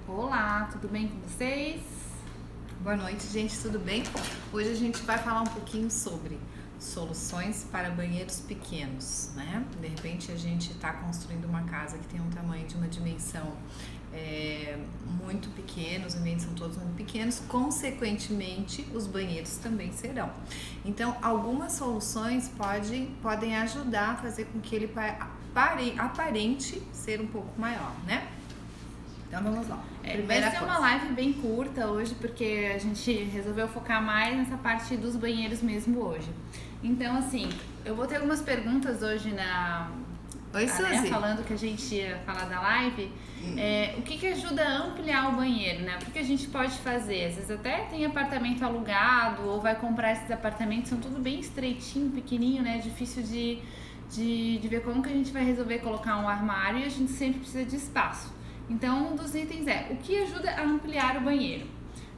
Olá, tudo bem com vocês? Boa noite, gente, tudo bem? Hoje a gente vai falar um pouquinho sobre soluções para banheiros pequenos, né? De repente a gente está construindo uma casa que tem um tamanho de uma dimensão muito pequena, os ambientes são todos muito pequenos, consequentemente os banheiros também serão. Então, algumas soluções podem ajudar a fazer com que ele aparente ser um pouco maior, né? Então vamos lá. Vai ser uma live bem curta hoje, porque a gente resolveu focar mais nessa parte dos banheiros mesmo hoje. Então, assim, eu vou ter algumas perguntas hoje Oi, Suzy. falando que a gente ia falar da live. O que ajuda a ampliar o banheiro, né? O que a gente pode fazer? Às vezes até tem apartamento alugado ou vai comprar esses apartamentos, são tudo bem estreitinho, pequenininho, né? Difícil de ver como que a gente vai resolver colocar um armário e a gente sempre precisa de espaço. Então, um dos itens é o que ajuda a ampliar o banheiro.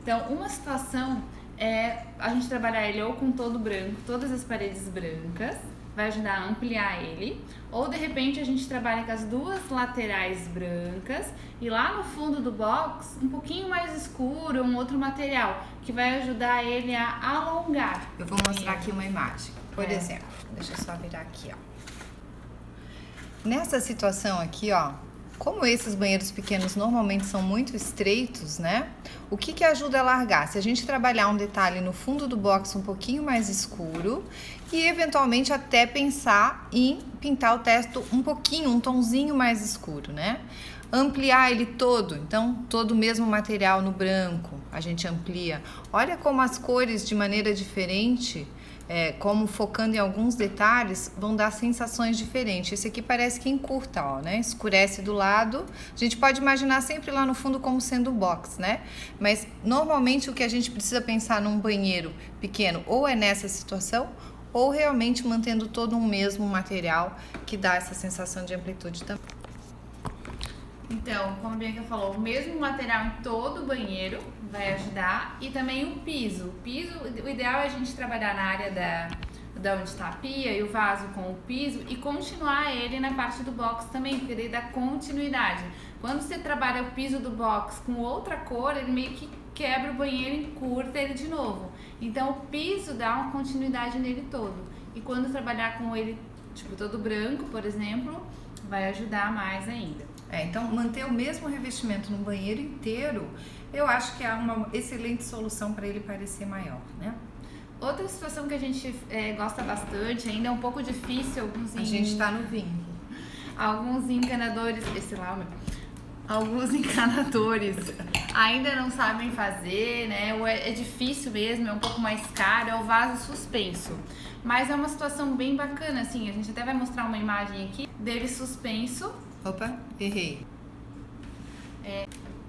Então, uma situação é a gente trabalhar ele ou com todo branco, todas as paredes brancas, vai ajudar a ampliar ele. Ou, de repente, a gente trabalha com as duas laterais brancas e lá no fundo do box, um pouquinho mais escuro, um outro material, que vai ajudar ele a alongar. Eu vou mostrar aqui uma imagem. Por exemplo, deixa eu só virar aqui, ó. Nessa situação aqui, ó, como esses banheiros pequenos normalmente são muito estreitos, né? O que ajuda a largar? Se a gente trabalhar um detalhe no fundo do box um pouquinho mais escuro e eventualmente até pensar em pintar o teto um pouquinho, um tonzinho mais escuro, né? Ampliar ele todo, então todo o mesmo material no branco, a gente amplia. Olha como as cores de maneira diferente, como focando em alguns detalhes, vão dar sensações diferentes. Esse aqui parece que encurta, ó, né? Escurece do lado. A gente pode imaginar sempre lá no fundo como sendo box, né? Mas normalmente o que a gente precisa pensar num banheiro pequeno ou é nessa situação ou realmente mantendo todo um mesmo material que dá essa sensação de amplitude também. Então, como a Bianca falou, o mesmo material em todo o banheiro vai ajudar e também o piso. O ideal é a gente trabalhar na área da onde está a pia e o vaso com o piso e continuar ele na parte do box também, porque daí dá continuidade. Quando você trabalha o piso do box com outra cor, ele meio que quebra o banheiro e encurta ele de novo. Então, o piso dá uma continuidade nele todo. E quando trabalhar com ele, tipo, todo branco, por exemplo, vai ajudar mais ainda. Então, manter o mesmo revestimento no banheiro inteiro, eu acho que é uma excelente solução para ele parecer maior, né? Outra situação que a gente gosta bastante, ainda é um pouco difícil, a gente está no vinho. Alguns encanadores, alguns encanadores ainda não sabem fazer, né? Ou é difícil mesmo, é um pouco mais caro, é o vaso suspenso. Mas é uma situação bem bacana, assim, a gente até vai mostrar uma imagem aqui dele suspenso. Opa, errei.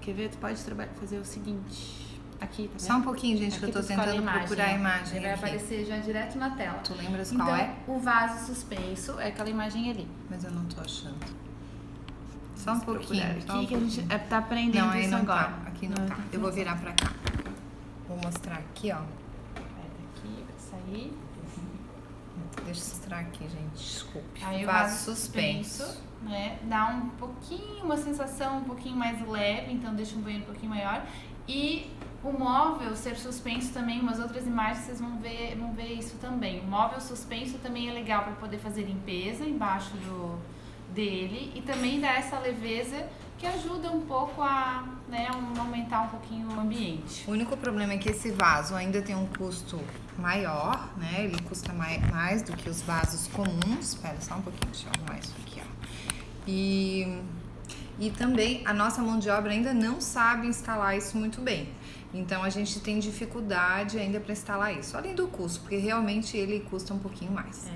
Quer ver? Tu pode fazer o seguinte. Aqui, tá vendo? Só um pouquinho, gente, aqui que eu tô tentando procurar a imagem. Vai aparecer já direto na tela. Tu lembras então, qual é? O vaso suspenso é aquela imagem ali. Mas eu não tô achando. Só um pouquinho. Aqui que a gente tá aprendendo não, aí isso não agora. Tá. Aqui não tá. Eu vou virar pra cá. Vou mostrar aqui, ó. Aqui, vai sair. Deixa eu mostrar aqui, gente. Desculpe. Aí o vaso suspenso, né? Dá um pouquinho, uma sensação um pouquinho mais leve, então deixa um banheiro um pouquinho maior. E o móvel ser suspenso também, umas outras imagens vocês vão ver isso também. O móvel suspenso também é legal para poder fazer limpeza embaixo dele e também dá essa leveza que ajuda um pouco a aumentar um pouquinho o ambiente. O único problema é que esse vaso ainda tem um custo maior, né? Ele custa mais do que os vasos comuns. Espera só um pouquinho, deixa eu arrumar isso aqui, ó. E também a nossa mão de obra ainda não sabe instalar isso muito bem. Então a gente tem dificuldade ainda para instalar isso, além do custo, porque realmente ele custa um pouquinho mais.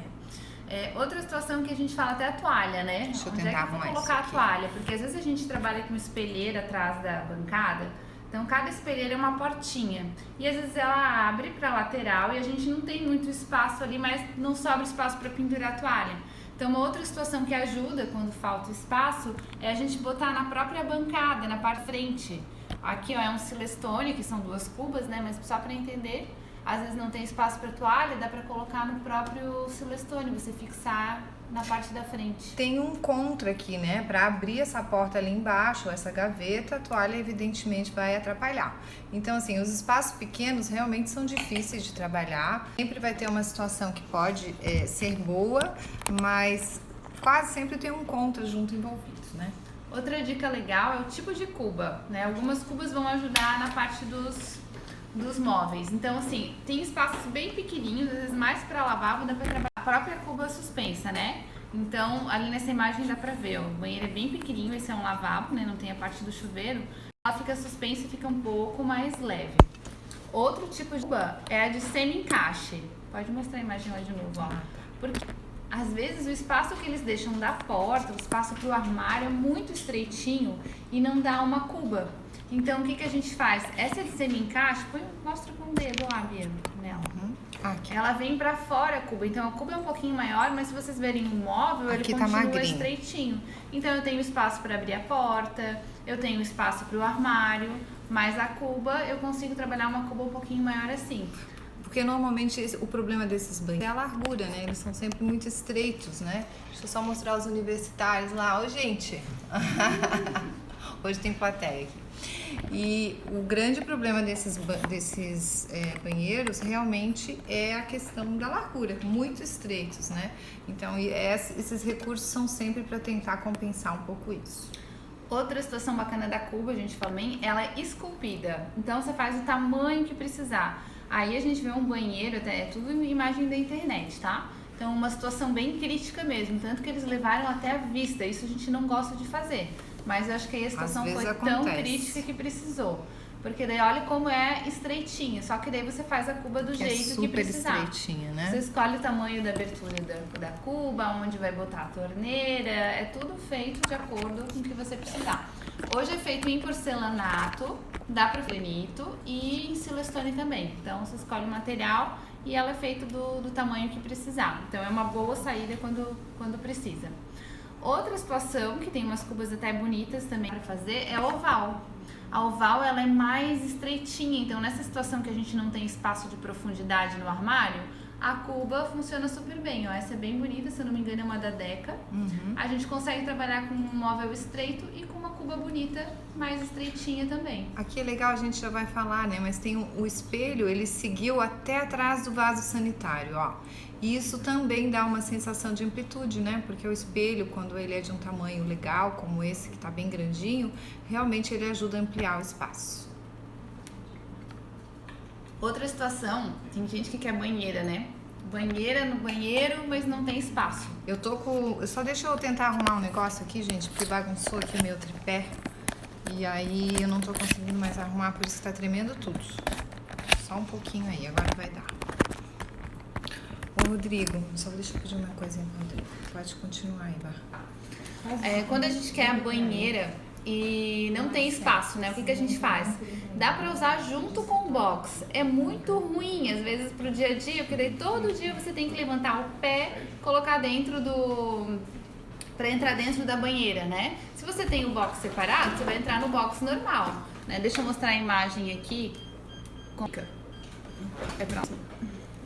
Outra situação que a gente fala até a toalha, né? Deixa eu Onde tentar é que eu vou colocar a toalha? Porque às vezes a gente trabalha com uma espelheira atrás da bancada, então cada espelheira é uma portinha e às vezes ela abre para lateral e a gente não tem muito espaço ali, mas não sobra espaço para pendurar a toalha. Então uma outra situação que ajuda quando falta espaço é a gente botar na própria bancada, na parte frente. Aqui, ó, é um Silestone, que são duas cubas, né? Mas só para entender, às vezes não tem espaço para toalha, dá para colocar no próprio Silestone, você fixar na parte da frente. Tem um contra aqui, né? Para abrir essa porta ali embaixo, essa gaveta, a toalha evidentemente vai atrapalhar. Então, assim, os espaços pequenos realmente são difíceis de trabalhar. Sempre vai ter uma situação que pode ser boa, mas quase sempre tem um contra junto envolvido, né? Outra dica legal é o tipo de cuba, né? Algumas cubas vão ajudar na parte dos móveis. Então, assim, tem espaços bem pequenininhos, às vezes mais para lavabo, dá para trabalhar a própria cuba suspensa, né? Então, ali nessa imagem dá pra ver, ó, o banheiro é bem pequenininho, esse é um lavabo, né? Não tem a parte do chuveiro. Ela fica suspensa e fica um pouco mais leve. Outro tipo de cuba é a de semi-encaixe. Pode mostrar a imagem lá de novo, ó. Porque às vezes o espaço que eles deixam da porta, o espaço pro armário é muito estreitinho e não dá uma cuba. Então, o que a gente faz? Essa de semi-encaixe, mostra com o dedo lá, Bia, nela. Aqui. Ela vem pra fora a cuba, então a cuba é um pouquinho maior, mas se vocês verem o móvel, ele continua estreitinho. Então eu tenho espaço para abrir a porta, eu tenho espaço para o armário, mas a cuba eu consigo trabalhar uma cuba um pouquinho maior assim. Porque normalmente o problema desses banheiros é a largura, né? Eles são sempre muito estreitos, né? Deixa eu só mostrar os universitários lá. Ô, gente! Hoje tem plateia aqui. E o grande problema desses banheiros realmente é a questão da largura, muito estreitos, né? Então, esses recursos são sempre para tentar compensar um pouco isso. Outra situação bacana da cuba, a gente fala bem, ela é esculpida. Então, você faz o tamanho que precisar. Aí, a gente vê um banheiro, é tudo imagem da internet, tá? Então, uma situação bem crítica mesmo, tanto que eles levaram até a vista. Isso a gente não gosta de fazer. Mas eu acho que aí a situação foi tão crítica que precisou. Porque daí olha como é estreitinha, só que daí você faz a cuba do jeito que precisar. É super estreitinha, né? Você escolhe o tamanho da abertura da cuba, onde vai botar a torneira, é tudo feito de acordo com o que você precisar. Hoje é feito em porcelanato, dá para granito e em silestone também. Então você escolhe o material e ela é feito do tamanho que precisar. Então é uma boa saída quando precisa. Outra situação, que tem umas cubas até bonitas também para fazer, é oval. A oval, ela é mais estreitinha, então nessa situação que a gente não tem espaço de profundidade no armário, a cuba funciona super bem, ó. Essa é bem bonita, se eu não me engano é uma da Deca. A gente consegue trabalhar com um móvel estreito e com uma cuba bonita, mais estreitinha também. Aqui é legal, a gente já vai falar, né? Mas tem o espelho, ele seguiu até atrás do vaso sanitário, ó. E isso também dá uma sensação de amplitude, né? Porque o espelho, quando ele é de um tamanho legal, como esse que tá bem grandinho, realmente ele ajuda a ampliar o espaço. Outra situação, tem gente que quer banheira, né? Banheira no banheiro, mas não tem espaço. Só deixa eu tentar arrumar um negócio aqui, gente, porque bagunçou aqui o meu tripé. E aí eu não tô conseguindo mais arrumar, por isso que tá tremendo tudo. Só um pouquinho aí, agora vai dar. Ô, Rodrigo, só deixa eu pedir uma coisinha pro Rodrigo. Pode continuar aí, Bá. Quando a gente quer a banheira e não tem espaço, né? O que a gente faz? Dá pra usar junto com o box. É muito ruim, às vezes, pro dia a dia, porque daí todo dia você tem que levantar o pé, colocar dentro pra entrar dentro da banheira, né? Se você tem o box separado, você vai entrar no box normal, né? Deixa eu mostrar a imagem aqui. É próximo.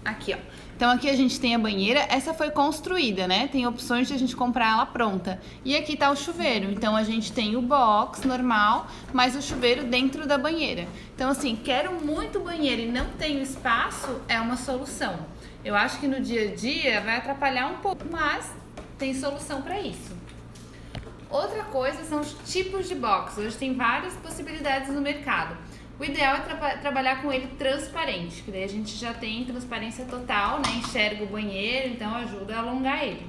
Aqui, ó. Então aqui a gente tem a banheira, essa foi construída, né? Tem opções de a gente comprar ela pronta. E aqui tá o chuveiro, então a gente tem o box normal, mas o chuveiro dentro da banheira. Então assim, quero muito banheiro e não tenho espaço, é uma solução. Eu acho que no dia a dia vai atrapalhar um pouco, mas tem solução para isso. Outra coisa são os tipos de box. Hoje tem várias possibilidades no mercado. O ideal é trabalhar com ele transparente, que daí a gente já tem transparência total, né? Enxerga o banheiro, então ajuda a alongar ele.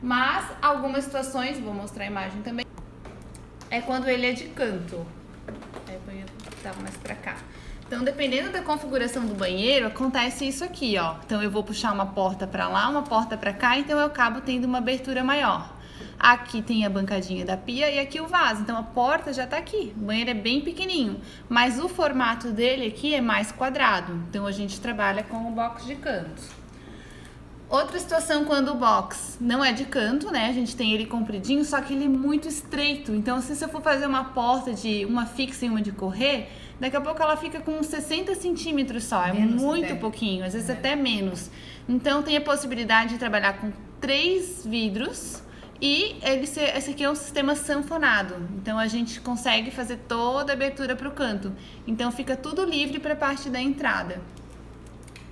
Mas algumas situações, vou mostrar a imagem também, é quando ele é de canto. Aí o banheiro tava mais pra cá. Então, dependendo da configuração do banheiro, acontece isso aqui, ó. Então, eu vou puxar uma porta pra lá, uma porta pra cá, então eu acabo tendo uma abertura maior. Aqui tem a bancadinha da pia e aqui o vaso, então a porta já tá aqui. O banheiro é bem pequenininho, mas o formato dele aqui é mais quadrado, então a gente trabalha com o box de canto. Outra situação quando o box não é de canto, né? A gente tem ele compridinho, só que ele é muito estreito. Então, se você for fazer uma porta de uma fixa e uma de correr, daqui a pouco ela fica com 60 centímetros só. É menos muito até. Pouquinho, às vezes até menos. Então, tem a possibilidade de trabalhar com 3 vidros e esse aqui é um sistema sanfonado. Então, a gente consegue fazer toda a abertura para o canto. Então, fica tudo livre para a parte da entrada.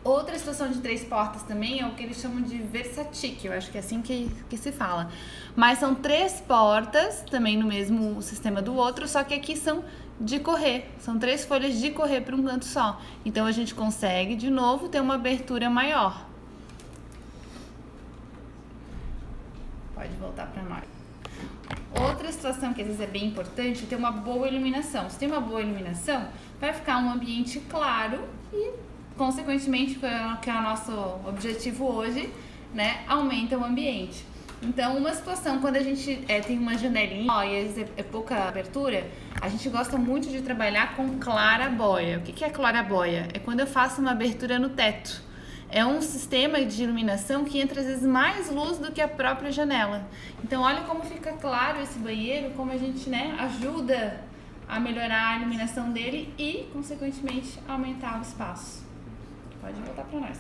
Outra situação de 3 portas também é o que eles chamam de versatique, eu acho que é assim que se fala. Mas são 3 portas, também no mesmo sistema do outro, só que aqui são de correr. São 3 folhas de correr para um canto só. Então a gente consegue, de novo, ter uma abertura maior. Pode voltar para nós. Outra situação que às vezes é bem importante é ter uma boa iluminação. Se tem uma boa iluminação, vai ficar um ambiente claro e consequentemente, que é o nosso objetivo hoje, né, aumenta o ambiente. Então, uma situação, quando a gente tem uma janelinha e às vezes é pouca abertura, a gente gosta muito de trabalhar com claraboia. O que é claraboia? É quando eu faço uma abertura no teto. É um sistema de iluminação que entra às vezes mais luz do que a própria janela. Então, olha como fica claro esse banheiro, como a gente, né, ajuda a melhorar a iluminação dele e, consequentemente, aumentar o espaço. Pode voltar para nós.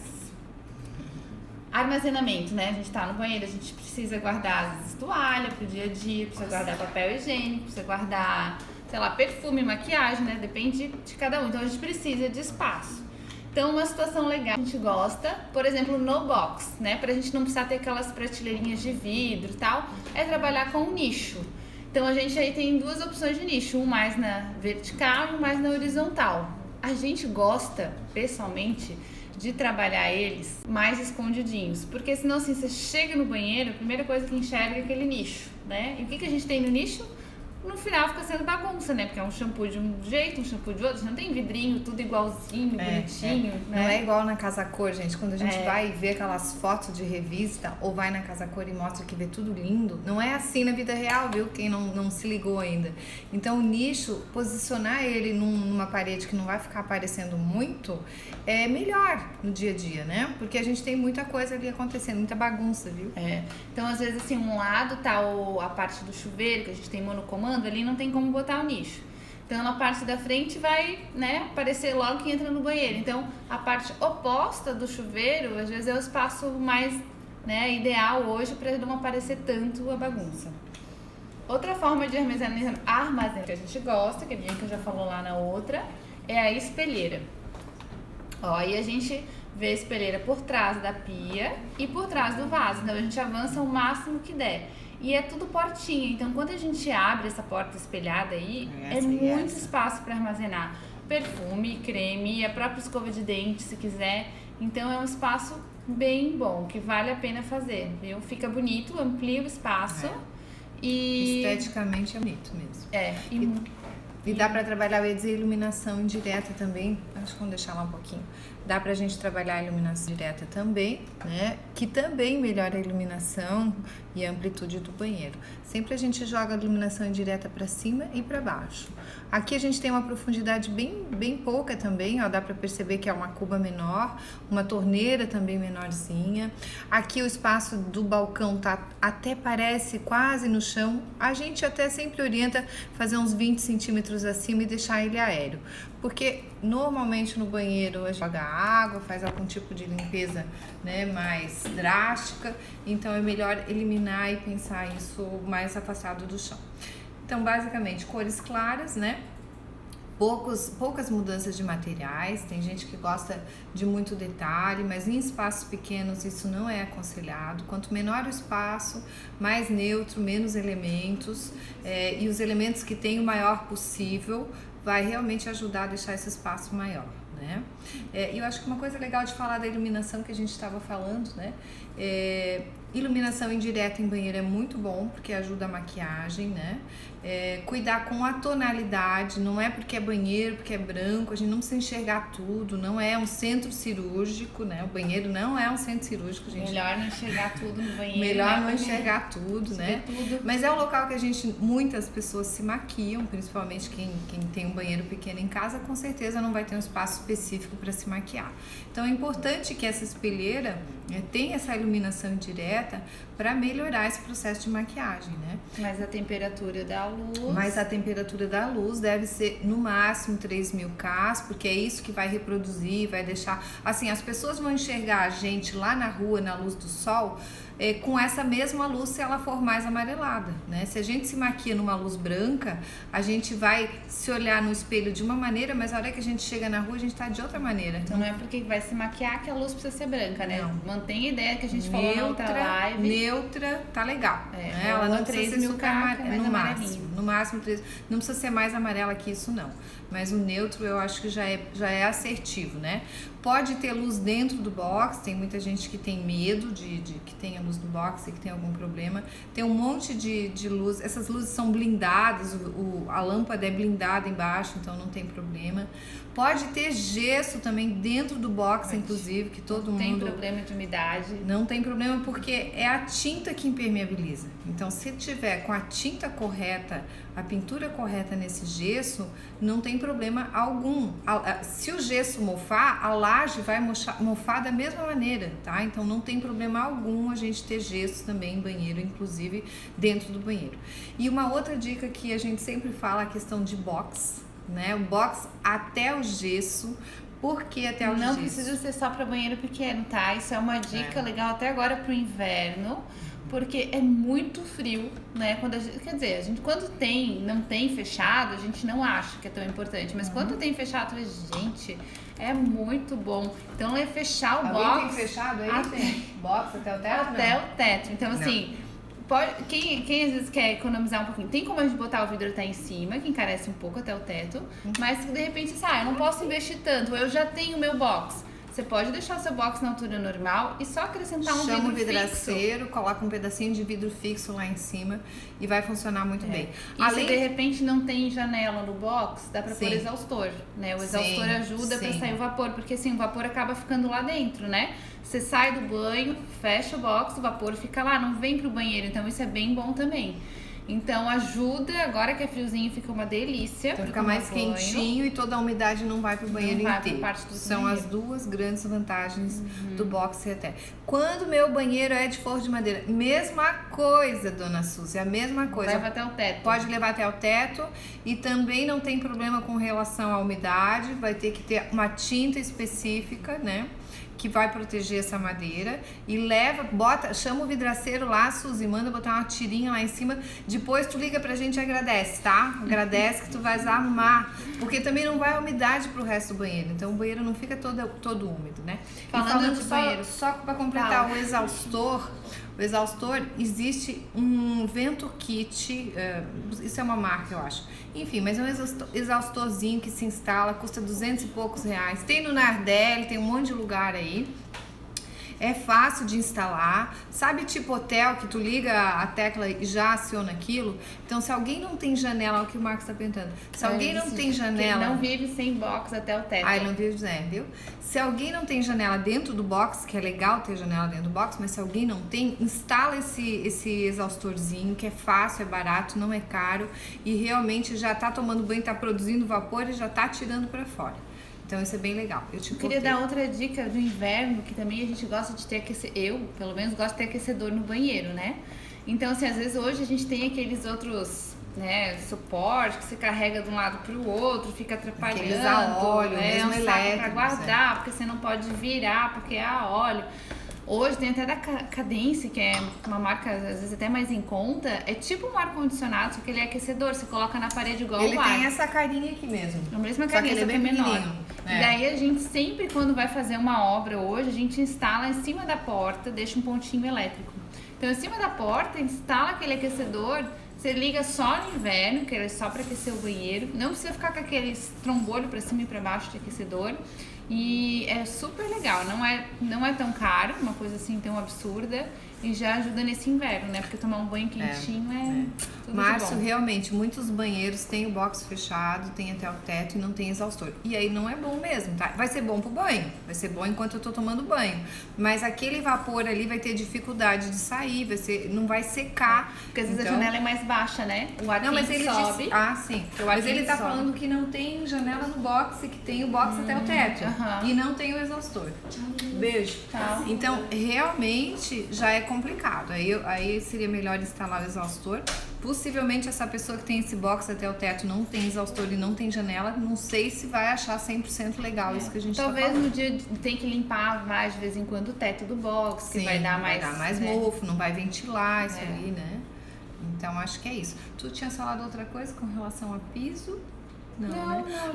Armazenamento, né? A gente tá no banheiro, a gente precisa guardar às vezes toalha pro dia a dia, precisa guardar papel higiênico, precisa guardar, sei lá, perfume, maquiagem, né? Depende de cada um. Então a gente precisa de espaço. Então uma situação legal que a gente gosta, por exemplo, no box, né? Pra gente não precisar ter aquelas prateleirinhas de vidro e tal, é trabalhar com um nicho. Então a gente aí tem 2 opções de nicho, um mais na vertical e um mais na horizontal. A gente gosta, pessoalmente, de trabalhar eles mais escondidinhos, porque senão assim, você chega no banheiro, a primeira coisa que enxerga é aquele nicho, né? E o que a gente tem no nicho? No final fica sendo bagunça, né? Porque é um shampoo de um jeito, um shampoo de outro, não tem vidrinho, tudo igualzinho, bonitinho, né? Não é igual na Casa Cor, gente. Quando a gente vai ver aquelas fotos de revista ou vai na Casa Cor e mostra que vê tudo lindo, não é assim na vida real, viu? Quem não se ligou ainda. Então o nicho, posicionar ele numa parede que não vai ficar aparecendo muito, é melhor no dia a dia, né? Porque a gente tem muita coisa ali acontecendo, muita bagunça, viu? Então às vezes assim, um lado tá a parte do chuveiro, que a gente tem monocomando, ali não tem como botar o nicho. Então na parte da frente vai, né, aparecer logo que entra no banheiro. Então a parte oposta do chuveiro às vezes é o espaço mais, né, ideal hoje para não aparecer tanto a bagunça. Outra forma de armazenamento que a gente gosta, que a Bianca já falou lá na outra, é a espelheira. Ó, aí a gente vê a espelheira por trás da pia e por trás do vaso. Então a gente avança o máximo que der. E é tudo portinha, então quando a gente abre essa porta espelhada aí, é muito espaço para armazenar perfume, creme, a própria escova de dente, se quiser. Então é um espaço bem bom, que vale a pena fazer, viu? Fica bonito, amplia o espaço e... esteticamente é bonito mesmo. E dá para trabalhar, eu ia dizer, iluminação indireta também. Acho que vamos deixar lá um pouquinho. Dá pra gente trabalhar a iluminação direta também, né? Que também melhora a iluminação e a amplitude do banheiro. Sempre a gente joga a iluminação indireta para cima e para baixo. Aqui a gente tem uma profundidade bem pouca também, ó, dá para perceber que é uma cuba menor, uma torneira também menorzinha. Aqui o espaço do balcão tá até parece quase no chão. A gente até sempre orienta fazer uns 20 centímetros acima e deixar ele aéreo. Porque normalmente no banheiro a gente joga água, faz algum tipo de limpeza, né, mais drástica, então é melhor eliminar e pensar isso mais afastado do chão. Então, basicamente, cores claras, né? Poucas mudanças de materiais, tem gente que gosta de muito detalhe, mas em espaços pequenos isso não é aconselhado. Quanto menor o espaço, mais neutro, menos elementos, e os elementos que tem o maior possível, vai realmente ajudar a deixar esse espaço maior, né? E eu acho que uma coisa legal de falar da iluminação que a gente estava falando, né? Iluminação indireta em banheiro é muito bom, porque ajuda a maquiagem, né? Cuidar com a tonalidade, não é porque é banheiro, porque é branco, a gente não precisa enxergar tudo, não é um centro cirúrgico, né? O banheiro não é um centro cirúrgico, gente. Melhor não enxergar tudo no banheiro. Melhor não enxergar tudo, né? Tudo. Mas é um local que muitas pessoas se maquiam, principalmente quem tem um banheiro pequeno em casa, com certeza não vai ter um espaço específico para se maquiar. Então é importante que essa espelheira tenha essa iluminação indireta para melhorar esse processo de maquiagem, né? Mas a temperatura da luz... Mas a temperatura da luz deve ser no máximo 3.000 K, porque é isso que vai reproduzir, vai deixar... Assim, as pessoas vão enxergar a gente lá na rua, na luz do sol, com essa mesma luz se ela for mais amarelada, né? Se a gente se maquia numa luz branca, a gente vai se olhar no espelho de uma maneira, mas a hora que a gente chega na rua, a gente tá de outra maneira. Então não é porque vai se maquiar que a luz precisa ser branca, né? Não. Mantém a ideia que a gente falou na outra live. Neutra, tá legal. Né? Ela não precisa ser super no máximo 3, não precisa ser mais amarela que isso, não. Mas o neutro eu acho que já é assertivo, né? Pode ter luz dentro do box, tem muita gente que tem medo de que tenha luz no box e que tem algum problema. Tem um monte de luz, essas luzes são blindadas, a lâmpada é blindada embaixo, então não tem problema. Pode ter gesso também dentro do box, inclusive, que todo mundo... Não tem problema de umidade. Não tem problema porque é a tinta que impermeabiliza. Então, se tiver com a tinta correta, a pintura correta nesse gesso, não tem problema algum. Se o gesso mofar, a laje vai mofar da mesma maneira, tá? Então, não tem problema algum a gente ter gesso também em banheiro, inclusive dentro do banheiro. E uma outra dica que a gente sempre fala, a questão de box, né? O box até o gesso. Por que até o gesso? Não precisa ser só para banheiro pequeno, tá? Isso é uma dica legal até agora pro inverno, porque é muito frio, né? Quando a gente quando não tem fechado, a gente não acha que é tão importante, mas quando tem fechado, gente, é muito bom. Então é fechar o box. Tem fechado aí? Tem box até o teto? Até o teto. Então assim, quem às vezes quer economizar um pouquinho, tem como a gente botar o vidro até em cima, que encarece um pouco até o teto, mas de repente, eu não posso investir tanto, eu já tenho o meu box. Você pode deixar o seu box na altura normal e só acrescentar um vidro fixo. Chama o vidraceiro, coloca um pedacinho de vidro fixo lá em cima e vai funcionar muito bem. E se de repente não tem janela no box, dá pra pôr exaustor, né? O exaustor ajuda pra sair o vapor, porque assim, o vapor acaba ficando lá dentro, né? Você sai do banho, fecha o box, o vapor fica lá, não vem pro banheiro, então isso é bem bom também. Então ajuda, agora que é friozinho fica uma delícia. Então fica mais quentinho e toda a umidade não vai pro banheiro inteiro. São as duas grandes vantagens do box até. Quando meu banheiro é de forro de madeira, mesma coisa, dona Suzy, a mesma coisa. Leva até o teto. Pode levar até o teto e também não tem problema com relação à umidade, vai ter que ter uma tinta específica, né? Que vai proteger essa madeira e chama o vidraceiro lá, Suzy, manda botar uma tirinha lá em cima, depois tu liga pra gente e agradece, tá? Agradece que tu vais amar, porque também não vai a umidade pro resto do banheiro, então o banheiro não fica todo úmido, né? Falando de banheiro, só pra completar o exaustor, existe um Vento Kit, isso é uma marca, eu acho. Enfim, mas é um exaustorzinho que se instala, custa 200 e poucos reais. Tem no Nardelli, tem um monte de lugar aí. É fácil de instalar, sabe, tipo hotel que tu liga a tecla e já aciona aquilo? Então, se alguém não tem janela, é o que o Marcos está perguntando. Se alguém não tem janela... Ele não vive sem box até o teto. Ele não vive, viu? Se alguém não tem janela dentro do box, que é legal ter janela dentro do box, mas se alguém não tem, instala esse exaustorzinho, que é fácil, é barato, não é caro e realmente já tá tomando banho, tá produzindo vapor e já tá tirando para fora. Então isso é bem legal. Eu queria dar outra dica do inverno, que também a gente gosta de ter aquecedor. Eu, pelo menos, gosto de ter aquecedor no banheiro, né? Então, assim, às vezes hoje a gente tem aqueles outros, né, suporte que você carrega de um lado pro outro, fica atrapalhando. Aqueles a óleo, né? Mesmo elétrico. Pra guardar, porque você não pode virar, porque é a óleo. Hoje tem até da Cadence, que é uma marca às vezes até mais em conta, é tipo um ar-condicionado, só que ele é aquecedor, você coloca na parede igual o ar. Ele tem essa carinha aqui mesmo. A mesma carinha, só que é menor. E daí a gente sempre, quando vai fazer uma obra hoje, a gente instala em cima da porta, deixa um pontinho elétrico. Então, em cima da porta, instala aquele aquecedor, você liga só no inverno, que é só para aquecer o banheiro. Não precisa ficar com aquele trombolho para cima e para baixo de aquecedor. E é super legal, não é tão caro, uma coisa assim tão absurda. e já ajuda nesse inverno, né? Porque tomar um banho quentinho tudo Márcio, de bom. realmente, muitos banheiros têm o box fechado, tem até o teto e não tem exaustor. E aí não é bom mesmo, tá? Vai ser bom pro banho, vai ser bom enquanto eu tô tomando banho. Mas aquele vapor ali vai ter dificuldade de sair, não vai secar. Porque às vezes a janela é mais baixa, né? O ar quente sobe. Disse, sim. Mas ele tá falando que não tem janela no box, que tem o box até o teto. E não tem o exaustor. Beijo. Tchau. Então, realmente já é complicado. Aí seria melhor instalar o exaustor. Possivelmente essa pessoa que tem esse box até o teto não tem exaustor e não tem janela, não sei se vai achar 100% legal isso que a gente Talvez tá falando. no dia tem que limpar mais de vez em quando o teto do box, que vai dar mais mofo, não vai ventilar isso ali, né? Então acho que é isso. Tu tinha falado outra coisa com relação a piso? Não, né?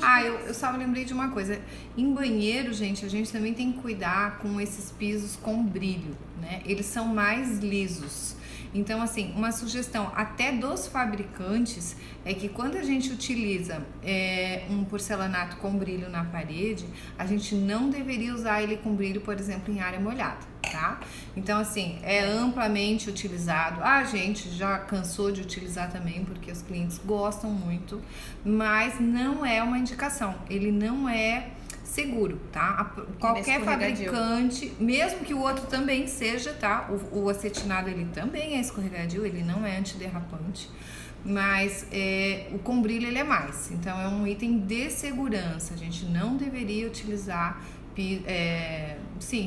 Eu só me lembrei de uma coisa. Em banheiro, gente, a gente também tem que cuidar com esses pisos com brilho, né? Eles são mais lisos. Então, assim, uma sugestão até dos fabricantes é que quando a gente utiliza um porcelanato com brilho na parede, a gente não deveria usar ele com brilho, por exemplo, em área molhada, tá? Então, assim, é amplamente utilizado. A gente já cansou de utilizar também, porque os clientes gostam muito, mas não é uma indicação. Ele não é seguro, tá? Qualquer fabricante, mesmo que o outro também seja, tá? O acetinado, ele também é escorregadio, ele não é antiderrapante, mas o com brilho ele é mais. Então é um item de segurança. A gente não deveria utilizar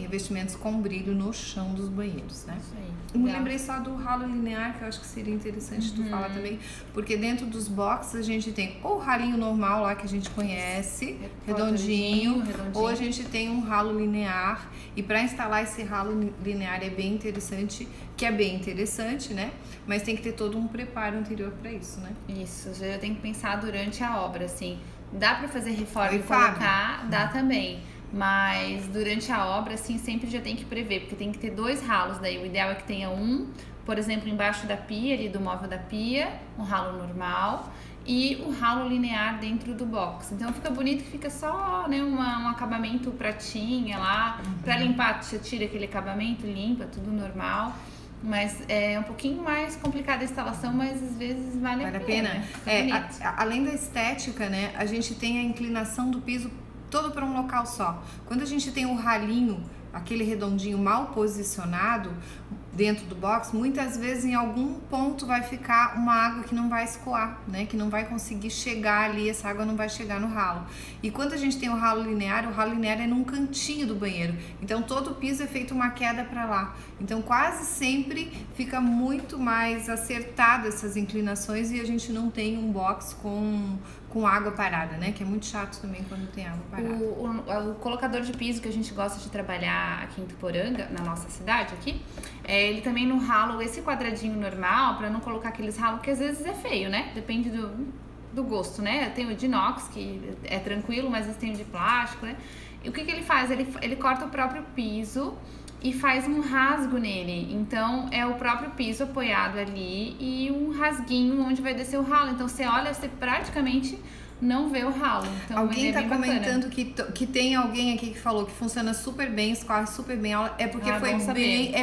revestimentos com brilho no chão dos banheiros, né? Isso aí. Eu me lembrei só do ralo linear, que eu acho que seria interessante tu falar também, porque dentro dos boxes a gente tem ou o ralinho normal lá que a gente conhece, redondinho, ou a gente tem um ralo linear, e para instalar esse ralo linear é bem interessante, né? Mas tem que ter todo um preparo anterior para isso, né? Isso, já tem que pensar durante a obra, assim. Dá para fazer reforma e colocar? Dá também. Mas durante a obra, assim, sempre já tem que prever, porque tem que ter 2 ralos daí. O ideal é que tenha um, por exemplo, embaixo da pia, ali do móvel da pia, um ralo normal, e o ralo linear dentro do box. Então fica bonito que fica só, né, um acabamento pratinha lá. Pra limpar, você tira aquele acabamento, limpa, tudo normal. Mas é um pouquinho mais complicada a instalação, mas às vezes vale a pena. Além da estética, né, a gente tem a inclinação do piso todo para um local só. Quando a gente tem um ralinho, aquele redondinho mal posicionado dentro do box, muitas vezes em algum ponto vai ficar uma água que não vai escoar, né? Que não vai conseguir chegar ali, essa água não vai chegar no ralo. E quando a gente tem o ralo linear é num cantinho do banheiro. Então todo o piso é feito uma queda para lá. Então quase sempre fica muito mais acertado essas inclinações e a gente não tem um box com água parada, né? Que é muito chato também quando tem água parada. O colocador de piso que a gente gosta de trabalhar aqui em Tuporanga, na nossa cidade aqui, ele também no ralo, esse quadradinho normal, para não colocar aqueles ralos que às vezes é feio, né? Depende do gosto, né? Tem o de inox, que é tranquilo, mas às vezes tem o de plástico, né? E o que ele faz? Ele corta o próprio piso e faz um rasgo nele. Então é o próprio piso apoiado ali e um rasguinho onde vai descer o ralo. Então você olha, você praticamente não vê o ralo. Então, alguém tá comentando que tem alguém aqui que falou que funciona super bem, escorre super bem,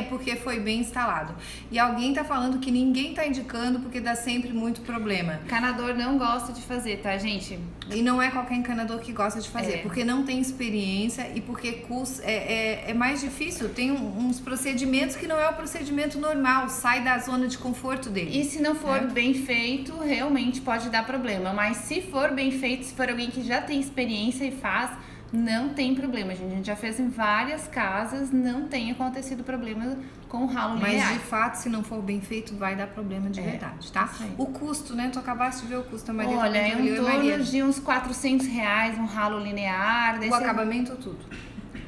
porque foi bem instalado. E alguém tá falando que ninguém tá indicando porque dá sempre muito problema. Encanador não gosta de fazer, tá, gente? E não é qualquer encanador que gosta de fazer, porque não tem experiência e porque é mais difícil. Tem uns procedimentos que não é o procedimento normal, sai da zona de conforto dele. E se não for bem feito, realmente pode dar problema. Mas se for bem feito, se for alguém que já tem experiência e faz, não tem problema, gente. A gente já fez em várias casas, não tem acontecido problema com o ralo linear. Mas de fato, se não for bem feito, vai dar problema de verdade, tá? O custo, né? Tu acabaste de ver o custo, a Maria. Olha, é em torno de uns R$400 um ralo linear. O acabamento ou tudo?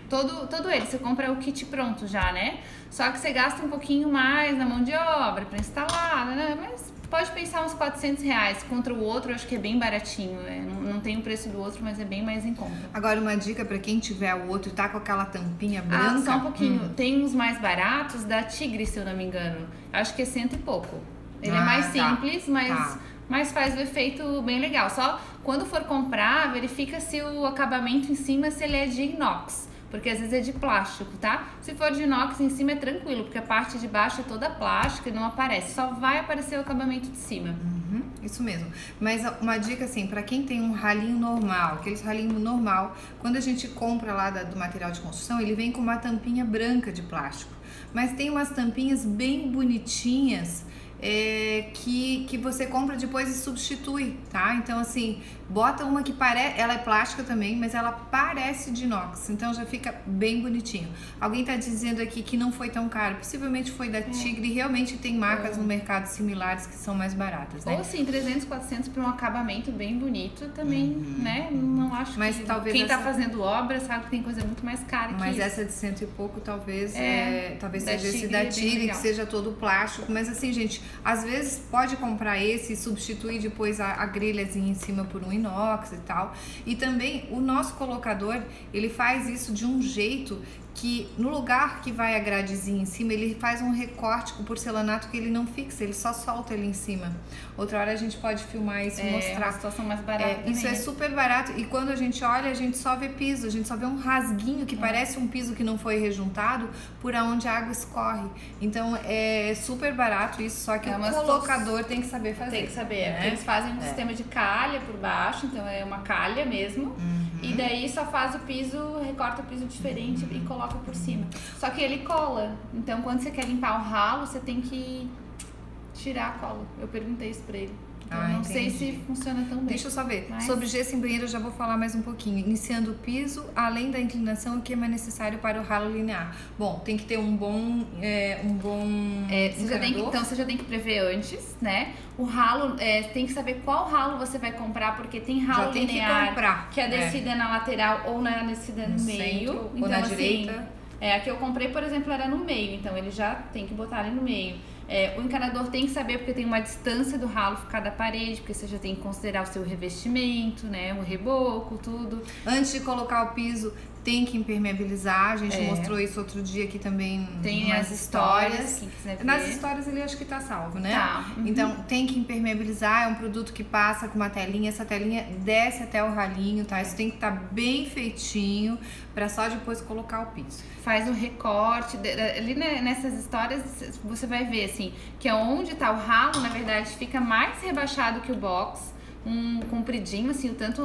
Todo ele, você compra o kit pronto já, né? Só que você gasta um pouquinho mais na mão de obra para instalar, né? Mas pode pensar uns R$400. Contra o outro, eu acho que é bem baratinho. Não tem o preço do outro, mas é bem mais em conta. Agora, uma dica para quem tiver o outro e tá com aquela tampinha branca. Só um pouquinho. Tem uns mais baratos da Tigre, se eu não me engano. Acho que é 100 e pouco. Ele é mais simples, mas faz o efeito bem legal. Só quando for comprar, verifica se o acabamento em cima se ele é de inox. porque às vezes é de plástico, tá? Se for de inox, em cima é tranquilo, porque a parte de baixo é toda plástica e não aparece, só vai aparecer o acabamento de cima. Isso mesmo. Mas uma dica assim, para quem tem um ralinho normal, aqueles ralinho normal, quando a gente compra lá do material de construção, ele vem com uma tampinha branca de plástico. Mas tem umas tampinhas bem bonitinhas que você compra depois e substitui, tá? Então assim, bota uma que parece, ela é plástica também, mas ela parece de inox, então já fica bem bonitinho. Alguém tá dizendo aqui que não foi tão caro, possivelmente foi da Tigre, e realmente tem marcas no mercado similares que são mais baratas, né? Ou assim, 300, 400 para um acabamento bem bonito também, né? Não acho mas que talvez quem tá fazendo obra sabe que tem coisa muito mais cara que mas isso. essa de 100 e pouco talvez talvez da seja esse Tigre da é bem Tigre, legal. que seja todo plástico, mas assim, gente, às vezes pode comprar esse e substituir depois a grelhazinha em cima por um inox e tal. E também o nosso colocador, ele faz isso de um jeito que no lugar que vai a gradezinha em cima, ele faz um recorte com porcelanato que ele não fixa, ele só solta ali em cima. Outra hora a gente pode filmar isso e mostrar. É uma situação mais barata Isso é super barato, e quando a gente olha, a gente só vê piso, a gente só vê um rasguinho que parece um piso que não foi rejuntado por onde a água escorre. Então é super barato isso, só que o colocador tem que saber fazer. Tem que saber, porque eles fazem um sistema de calha por baixo, então é uma calha mesmo, e daí só faz o piso, recorta o piso diferente e coloca por cima. Só que ele cola, então quando você quer limpar o ralo, você tem que tirar a cola. Eu perguntei isso pra ele. Então, não sei se funciona tão bem. Deixa eu só ver. Sobre gesso em banheiro eu já vou falar mais um pouquinho. Iniciando o piso, além da inclinação, o que é mais necessário para o ralo linear? Bom, tem que ter um bom você já tem que prever antes, né? O ralo, tem que saber qual ralo você vai comprar, porque tem ralo linear que a descida é na lateral ou na descida no meio. Centro, então, ou na assim, direita. A que eu comprei, por exemplo, era no meio, então ele já tem que botar ali no meio. O encanador tem que saber, porque tem uma distância do ralo ficar da parede, porque você já tem que considerar o seu revestimento, né? O reboco, tudo. Antes de colocar o piso, tem que impermeabilizar. A gente mostrou isso outro dia aqui também. Tem as histórias. Quem quiser ver. Nas histórias ele acho que tá salvo, né? Tá. Então tem que impermeabilizar. É um produto que passa com uma telinha. Essa telinha desce até o ralinho, tá? Isso tem que estar bem feitinho para só depois colocar o piso. Faz um recorte. Ali nessas histórias você vai ver assim, que é onde tá o ralo, na verdade, fica mais rebaixado que o box. Um compridinho, assim, o tanto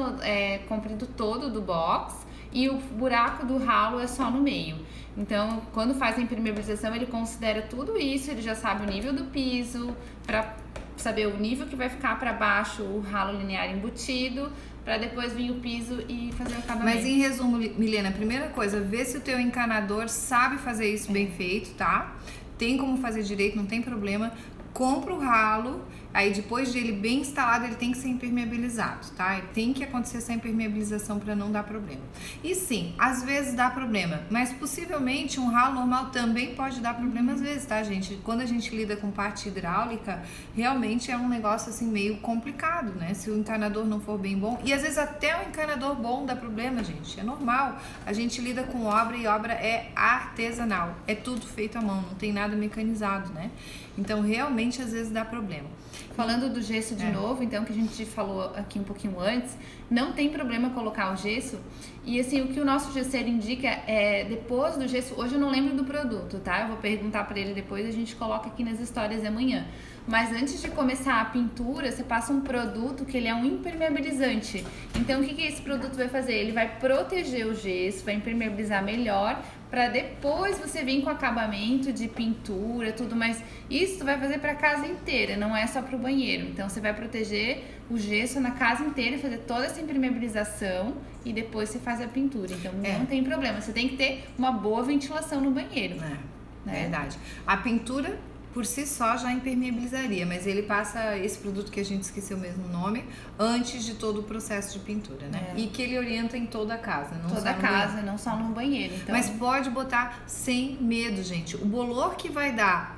comprido todo do box. E o buraco do ralo é só no meio. Então, quando faz a impermeabilização, ele considera tudo isso, ele já sabe o nível do piso, para saber o nível que vai ficar para baixo o ralo linear embutido, para depois vir o piso e fazer o acabamento. Mas em resumo, Milena, a primeira coisa, vê se o teu encanador sabe fazer isso bem feito, tá? Tem como fazer direito, não tem problema. Compra o ralo, aí depois de ele bem instalado, ele tem que ser impermeabilizado, tá? Tem que acontecer essa impermeabilização para não dar problema. E sim, às vezes dá problema, mas possivelmente um ralo normal também pode dar problema às vezes, tá, gente? Quando a gente lida com parte hidráulica, realmente é um negócio assim meio complicado, né? Se o encanador não for bem bom, e às vezes até o encanador bom dá problema, gente, é normal. A gente lida com obra e obra é artesanal, é tudo feito à mão, não tem nada mecanizado, né? Então, realmente, às vezes dá problema. Falando do gesso de novo, então, que a gente falou aqui um pouquinho antes, não tem problema colocar o gesso. E assim, o que o nosso gesseiro indica é, depois do gesso, hoje eu não lembro do produto, tá? Eu vou perguntar pra ele depois, a gente coloca aqui nas histórias de amanhã. Mas antes de começar a pintura, você passa um produto que ele é um impermeabilizante. Então, o que esse produto vai fazer? Ele vai proteger o gesso, vai impermeabilizar melhor, para depois você vir com acabamento de pintura, tudo, mas isso vai fazer para a casa inteira, não é só para o banheiro. Então você vai proteger o gesso na casa inteira, fazer toda essa impermeabilização e depois você faz a pintura. Então não tem problema, você tem que ter uma boa ventilação no banheiro. Né? Verdade. A pintura por si só já impermeabilizaria, mas ele passa esse produto que a gente esqueceu mesmo o nome, antes de todo o processo de pintura, né? E que ele orienta em toda a casa, não toda só a casa, não só no banheiro. Então... Mas pode botar sem medo, gente. O bolor que vai dar,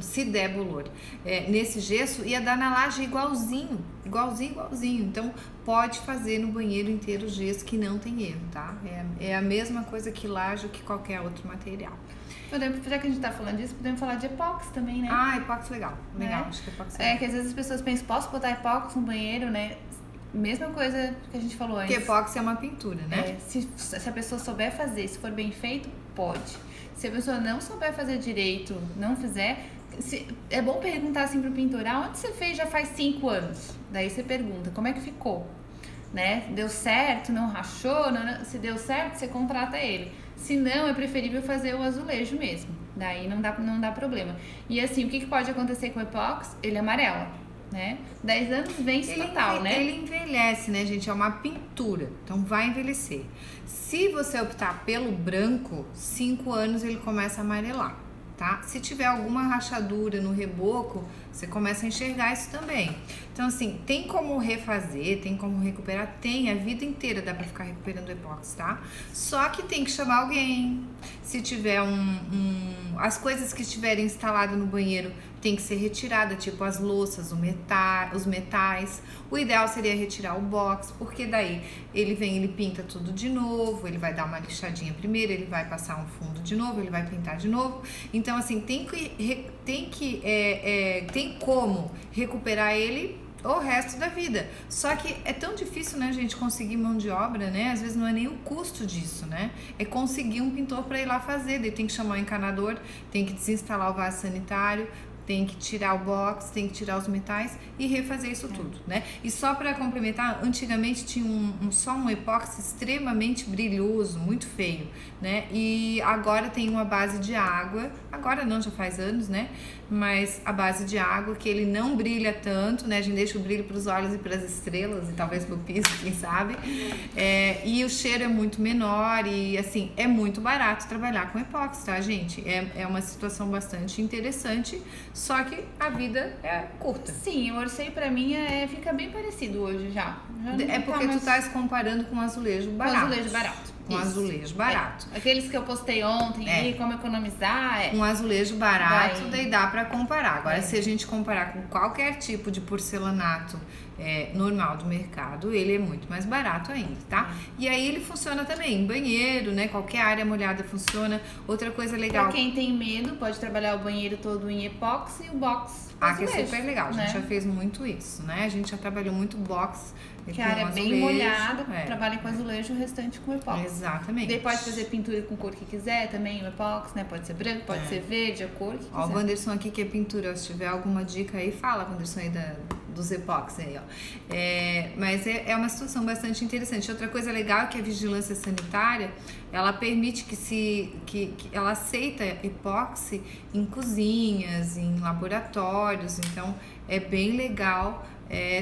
se der bolor, nesse gesso, ia dar na laje igualzinho. Então, pode fazer no banheiro inteiro gesso que não tem erro, tá? É a mesma coisa que laje ou que qualquer outro material. Já que a gente tá falando disso, podemos falar de epóxi também, né? Ah, epóxi legal. Legal, acho que epóxi que às vezes as pessoas pensam, posso botar epóxi no banheiro, né? mesma coisa que a gente falou antes. Porque epóxi é uma pintura, né? Se a pessoa souber fazer, se for bem feito, pode. Se a pessoa não souber fazer direito, não fizer... é bom perguntar assim pro pintor, onde você fez já faz 5 anos? Daí você pergunta, como é que ficou? Né? Deu certo, não rachou? Não, se deu certo, você contrata ele. Se não, é preferível fazer o azulejo mesmo. Daí não dá problema. E assim, o que pode acontecer com o epóxi? Ele amarela, né? 10 anos vence total, né? Ele envelhece, né, gente? É uma pintura, então vai envelhecer. Se você optar pelo branco, 5 anos ele começa a amarelar, tá? Se tiver alguma rachadura no reboco, você começa a enxergar isso também. Então, assim, tem como refazer, tem como recuperar, tem, a vida inteira dá pra ficar recuperando o epóxi, tá? Só que tem que chamar alguém. Se tiver as coisas que estiverem instaladas no banheiro tem que ser retirada, tipo as louças, os metais. O ideal seria retirar o box, porque daí ele pinta tudo de novo, ele vai dar uma lixadinha primeiro, ele vai passar um fundo de novo, ele vai pintar de novo. Então, assim, tem como recuperar ele o resto da vida. Só que é tão difícil, né, gente, conseguir mão de obra, né? Às vezes não é nem o custo disso, né? É conseguir um pintor para ir lá fazer. Daí tem que chamar o encanador, tem que desinstalar o vaso sanitário, tem que tirar o box, tem que tirar os metais e refazer isso tudo, né? E só para complementar, antigamente tinha só um epóxi extremamente brilhoso, muito feio, né? E agora tem uma base de água, agora não, já faz anos, né? Mas a base de água, que ele não brilha tanto, né? A gente deixa o brilho para os olhos e para as estrelas e talvez para o piso, quem sabe. E o cheiro é muito menor e, assim, é muito barato trabalhar com epóxi, tá, gente? É uma situação bastante interessante, só que a vida é curta. Sim, o Orsay pra mim fica bem parecido hoje já. É porque tu estás comparando com azulejo barato. Com azulejo barato. Com azulejo barato. Aqueles que eu postei ontem aí, como economizar. Com azulejo barato, daí dá pra comparar. Agora, se a gente comparar com qualquer tipo de porcelanato normal do mercado, ele é muito mais barato ainda, tá? E aí ele funciona também em banheiro, né? Qualquer área molhada funciona. Outra coisa legal... Pra quem tem medo, pode trabalhar o banheiro todo em epóxi e o box que é super legal. A gente já fez muito isso, né? A gente já trabalhou muito box. Que a área é bem molhada, trabalha com azulejo, o restante com epóxi. Exatamente. Daí pode fazer pintura com cor que quiser também, o epóxi, né? Pode ser branco, pode ser verde, a cor que quiser. Ó, o Wanderson aqui que é pintura, se tiver alguma dica aí, fala, Wanderson, aí dos epóxi aí, ó. Mas é uma situação bastante interessante. Outra coisa legal é que a vigilância sanitária, ela permite que ela aceita epóxi em cozinhas, em laboratórios, então é bem legal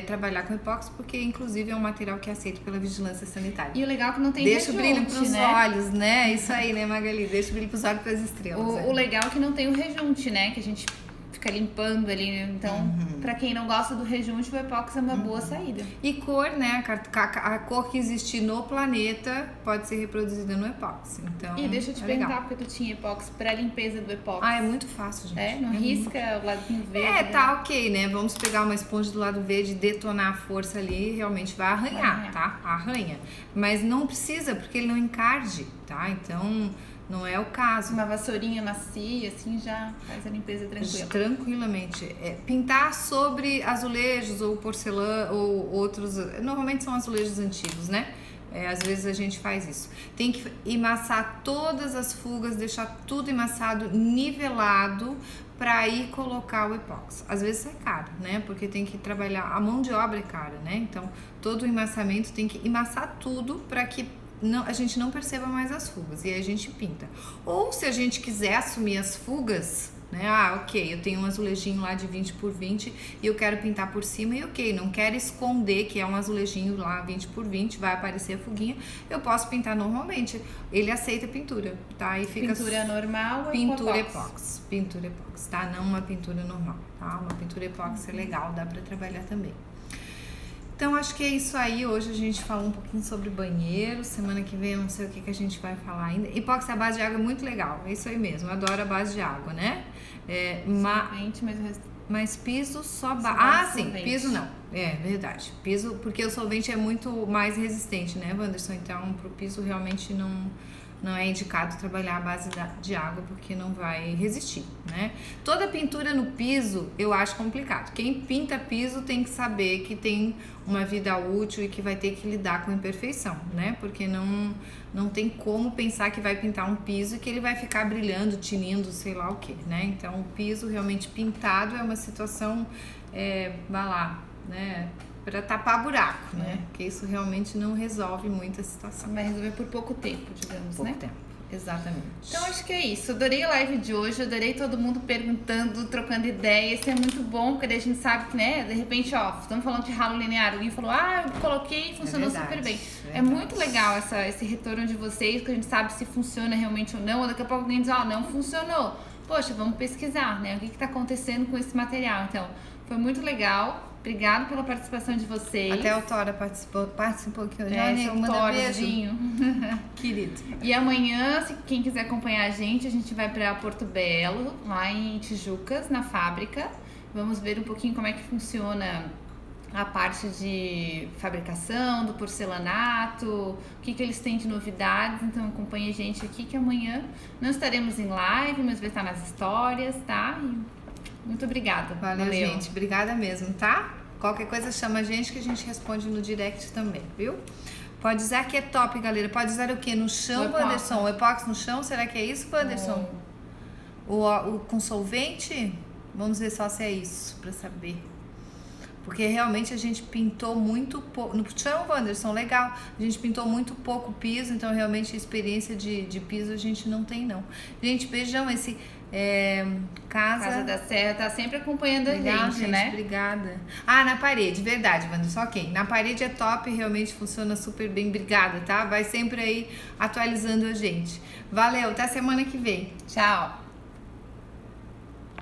trabalhar com epóxi, porque inclusive é um material que é aceito pela vigilância sanitária. E o legal é que não tem Deixa rejunte, o brilho pros olhos, né? Isso aí, né, Magali? Deixa o brilho pros olhos e pras estrelas. O legal é que não tem o rejunte, né? Que a gente fica limpando ali, então pra quem não gosta do rejunte, o epóxi é uma boa saída. E cor, né, a cor que existe no planeta pode ser reproduzida no epóxi, então e deixa eu te perguntar, porque tu tinha epóxi pra limpeza do epóxi. É muito fácil, gente. Não risca o ladinho verde. Tá ok, né, vamos pegar uma esponja do lado verde e detonar a força ali, realmente vai arranhar, tá? Arranha, mas não precisa, porque ele não encarde, tá? Então... não é o caso. Uma vassourinha macia, assim, já faz a limpeza tranquila. Tranquilamente. Pintar sobre azulejos ou porcelana ou outros... normalmente são azulejos antigos, né? Às vezes a gente faz isso. Tem que emassar todas as fugas, deixar tudo emassado, nivelado, para aí colocar o epóxi. Às vezes é caro, né? Porque tem que trabalhar... a mão de obra é cara, né? Então, todo o emassamento tem que emassar tudo para que a gente não perceba mais as fugas, e aí a gente pinta. Ou se a gente quiser assumir as fugas, né? Ok, eu tenho um azulejinho lá de 20 por 20 e eu quero pintar por cima, e ok, não quero esconder que é um azulejinho lá 20 por 20, vai aparecer a fuguinha, eu posso pintar normalmente. Ele aceita pintura, tá? E fica pintura normal ou pintura epóxi? Pintura epóxi, tá? Não uma pintura normal, tá? Uma pintura epóxi é legal, dá pra trabalhar também. Então, acho que é isso aí. Hoje a gente falou um pouquinho sobre banheiro. Semana que vem eu não sei o que a gente vai falar ainda. Epóxi à base de água é muito legal. É isso aí mesmo. Eu adoro a base de água, né? Mas piso só base. Sim, piso não. É verdade. Piso, porque o solvente é muito mais resistente, né, Wanderson? Então, pro piso realmente não é indicado trabalhar à base de água porque não vai resistir, né? Toda pintura no piso eu acho complicado. Quem pinta piso tem que saber que tem uma vida útil e que vai ter que lidar com imperfeição, né? Porque não tem como pensar que vai pintar um piso e que ele vai ficar brilhando, tinindo, sei lá o que, né? Então o piso realmente pintado é uma situação, vai lá, né? Para tapar buraco, né? Porque isso realmente não resolve muita situação. Vai resolver por pouco tempo, digamos, Pouco né? tempo, exatamente. Então acho que é isso. Adorei a live de hoje, adorei todo mundo perguntando, trocando ideias. Isso é muito bom, porque a gente sabe que, né, de repente, estamos falando de ralo linear. Alguém falou, eu coloquei e funcionou super bem. É muito legal esse retorno de vocês, que a gente sabe se funciona realmente ou não. Ou daqui a pouco alguém diz, não funcionou. Poxa, vamos pesquisar, né? O que está acontecendo com esse material? Então, foi muito legal. Obrigada pela participação de vocês. Até a autora participou aqui hoje. Seu Thorzinho. Querido. E amanhã, se quem quiser acompanhar a gente vai para Porto Belo, lá em Tijucas, na fábrica. Vamos ver um pouquinho como é que funciona a parte de fabricação do porcelanato, o que eles têm de novidades. Então acompanhe a gente aqui, que amanhã não estaremos em live, mas vai estar nas histórias, tá? Muito obrigada. Valeu, gente. Obrigada mesmo, tá? Qualquer coisa chama a gente que a gente responde no direct também, viu? Pode usar que é top, galera. Pode usar o quê? No chão, Wanderson? O epóxi no chão? Será que é isso, Wanderson? O com solvente? Vamos ver só se é isso, pra saber. Porque realmente a gente pintou muito pouco. No chão, Wanderson, legal. A gente pintou muito pouco o piso, então realmente a experiência de piso a gente não tem, não. Gente, beijão. Esse Casa da Serra tá sempre acompanhando a gente, né? Obrigada. Na parede, verdade, Wanderson. Ok. Na parede é top, realmente funciona super bem. Obrigada, tá? Vai sempre aí atualizando a gente. Valeu, até semana que vem. Tchau.